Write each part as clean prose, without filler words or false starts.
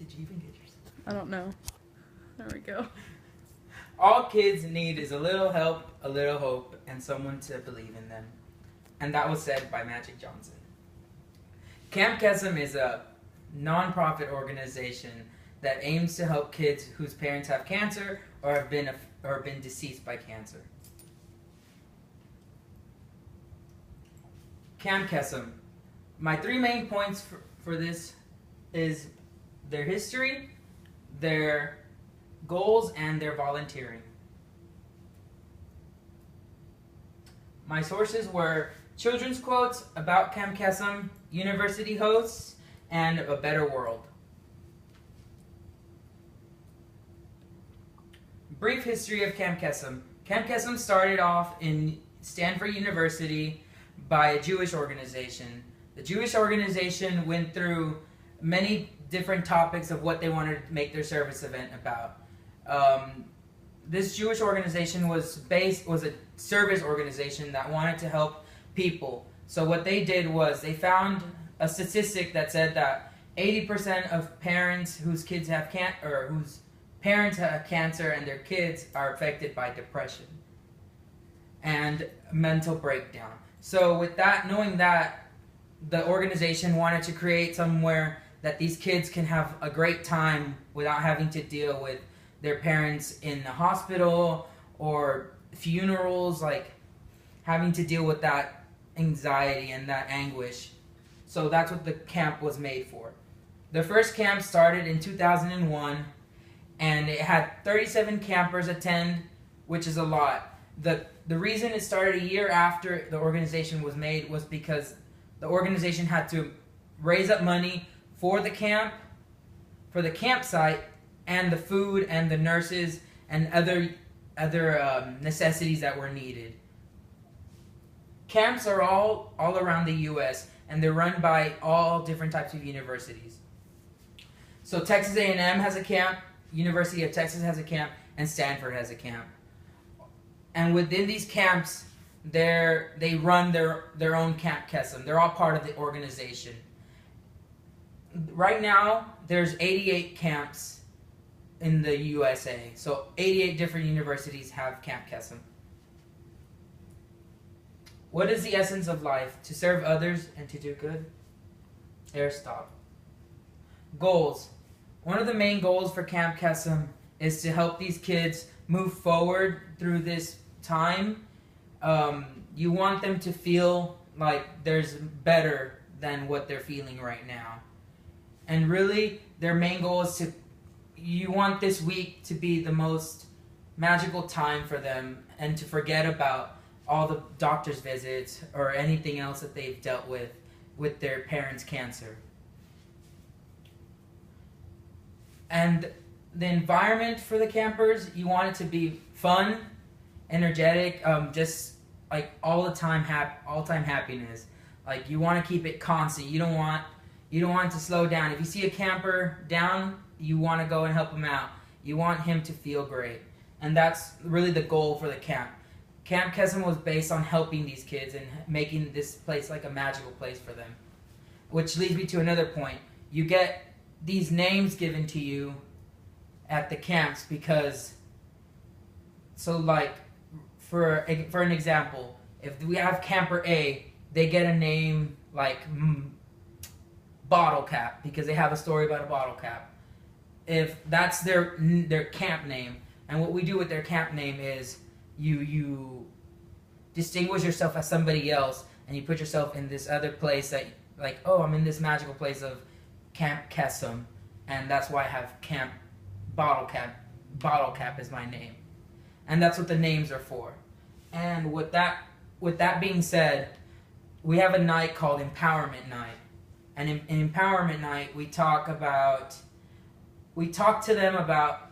Did you even get yourself? I don't know. There we go. All kids need is a little help, a little hope, and someone to believe in them. And that was said by Magic Johnson. Camp Kesem is a non-profit organization that aims to help kids whose parents have cancer or have been deceased by cancer. Camp Kesem. My 3 main points for this is their history, their goals, and their volunteering. My sources were children's quotes, about Camp Kesem, university hosts, and A Better World. Brief history of Camp Kesem. Camp Kesem started off in Stanford University by a Jewish organization. The Jewish organization went through many different topics of what they wanted to make their service event about. This Jewish organization was a service organization that wanted to help people. So what they did was they found a statistic that said that 80% of parents whose kids have whose parents have cancer and their kids are affected by depression and mental breakdown. So with that, knowing that, the organization wanted to create somewhere that these kids can have a great time without having to deal with their parents in the hospital or funerals, like having to deal with that anxiety and that anguish. So that's what the camp was made for. The first camp started in 2001, and it had 37 campers attend, which is a lot. The reason it started a year after the organization was made was because the organization had to raise up money for the camp, for the campsite, and the food and the nurses and other necessities that were needed. Camps are all around the U.S., and they're run by all different types of universities. So Texas A&M has a camp, University of Texas has a camp, and Stanford has a camp. And within these camps, they run their own Camp Kesem. They're all part of the organization. Right now, there's 88 camps in the USA. So 88 different universities have Camp Kesem. What is the essence of life? To serve others and to do good? Aristotle. Goals. One of the main goals for Camp Kesem is to help these kids move forward through this time. You want them to feel like there's better than what they're feeling right now. And really, their main goal is you want this week to be the most magical time for them and to forget about all the doctor's visits or anything else that they've dealt with their parents' cancer. And the environment for the campers, you want it to be fun, energetic, just like all time happiness. Like you want to keep it constant. You don't want it to slow down. If you see a camper down, you want to go and help him out. You want him to feel great. And that's really the goal for the camp. Camp Kesem was based on helping these kids and making this place like a magical place for them. Which leads me to another point. You get these names given to you at the camps because, so like, for an example, if we have camper A, they get a name like Bottle Cap because they have a story about a bottle cap. If that's their camp name, and what we do with their camp name is you distinguish yourself as somebody else, and you put yourself in this other place that, like, oh, I'm in this magical place of Camp Kesem, and that's why I have Camp Bottle Cap. Bottle Cap is my name, and that's what the names are for. And with that being said, we have a night called Empowerment Night, and in Empowerment Night we talk to them about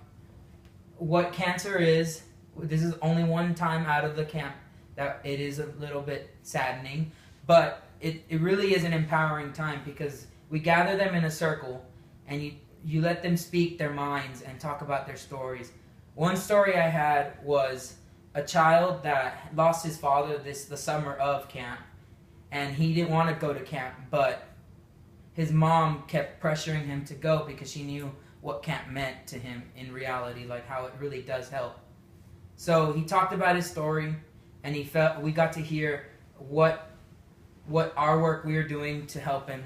what cancer is. This is only one time out of the camp that it is a little bit saddening, but it really is an empowering time because we gather them in a circle and you let them speak their minds and talk about their stories. One story I had was a child that lost his father the summer of camp, and he didn't want to go to camp, but his mom kept pressuring him to go because she knew what camp meant to him in reality, like how it really does help. So he talked about his story, and we got to hear what our work we were doing to help him,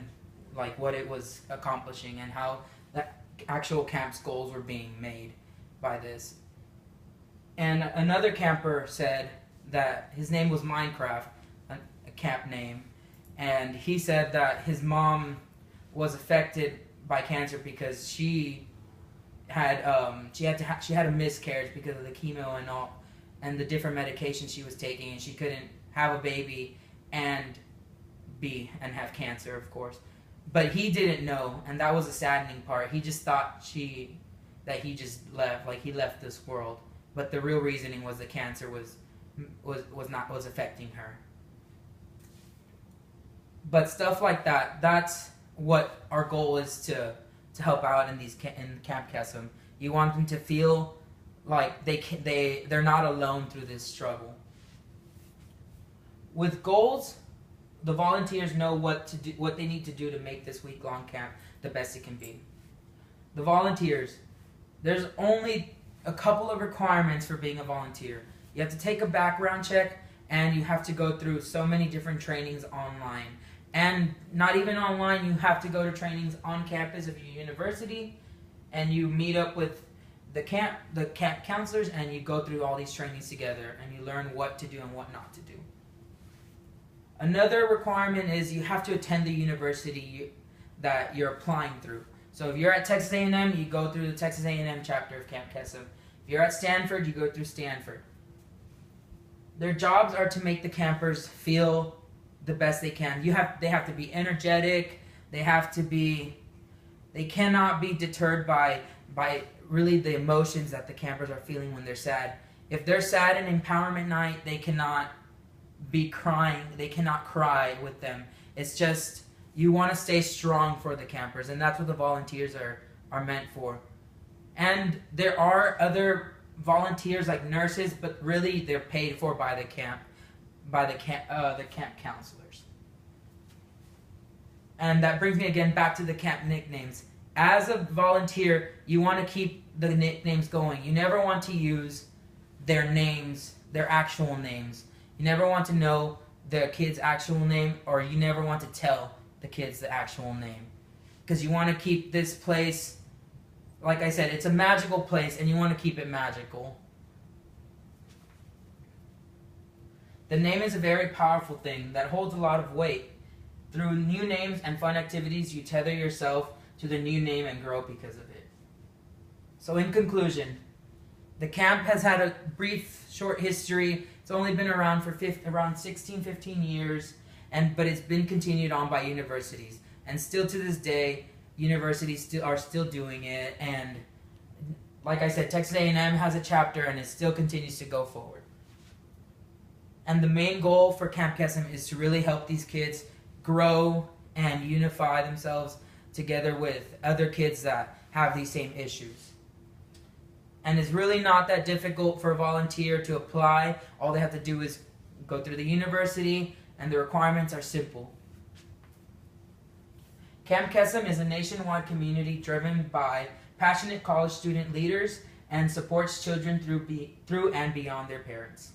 like what it was accomplishing, and how the actual camp's goals were being made by this. And another camper said that his name was Minecraft, a camp name, and he said that his mom was affected by cancer because she had a miscarriage because of the chemo and all, and the different medications she was taking, and she couldn't have a baby and have cancer, of course. But he didn't know, and that was the saddening part. He just thought that he just left, like he left this world. But the real reasoning was the cancer was affecting her. But stuff like that, that's what our goal is to help out in Camp Kesem. You want them to feel like they're not alone through this struggle. With goals, the volunteers know what they need to do to make this week-long camp the best it can be. The volunteers, there's only a couple of requirements for being a volunteer. You have to take a background check, and you have to go through so many different trainings online. And not even online, you have to go to trainings on campus of your university, and you meet up with the camp counselors, and you go through all these trainings together, and you learn what to do and what not to do. Another requirement is you have to attend the university that you're applying through. So if you're at Texas A&M, you go through the Texas A&M chapter of Camp Kesem. If you're at Stanford, you go through Stanford. Their jobs are to make the campers feel the best they can. They have to be energetic. They cannot be deterred by really the emotions that the campers are feeling when they're sad. If they're sad in empowerment night, they cannot be crying. They cannot cry with them. It's just, you want to stay strong for the campers, and that's what the volunteers are meant for. And there are other volunteers like nurses, but really they're paid for by the camp counselors. And that brings me again back to the camp nicknames. As a volunteer, you want to keep the nicknames going. You never want to use their names, their actual names. You never want to know the kid's actual name, or you never want to tell the kids the actual name. Because you want to keep this place, like I said, it's a magical place, and you want to keep it magical. The name is a very powerful thing that holds a lot of weight. Through new names and fun activities, you tether yourself to the new name and grow because of it. So in conclusion, the camp has had a brief, short history. It's only been around for around 16, 15 years, but it's been continued on by universities. And still to this day, universities are still doing it. And like I said, Texas A&M has a chapter, and it still continues to go forward. And the main goal for Camp Kesem is to really help these kids grow and unify themselves together with other kids that have these same issues. And it's really not that difficult for a volunteer to apply. All they have to do is go through the university, and the requirements are simple. Camp Kesem is a nationwide community driven by passionate college student leaders and supports children through and beyond their parents.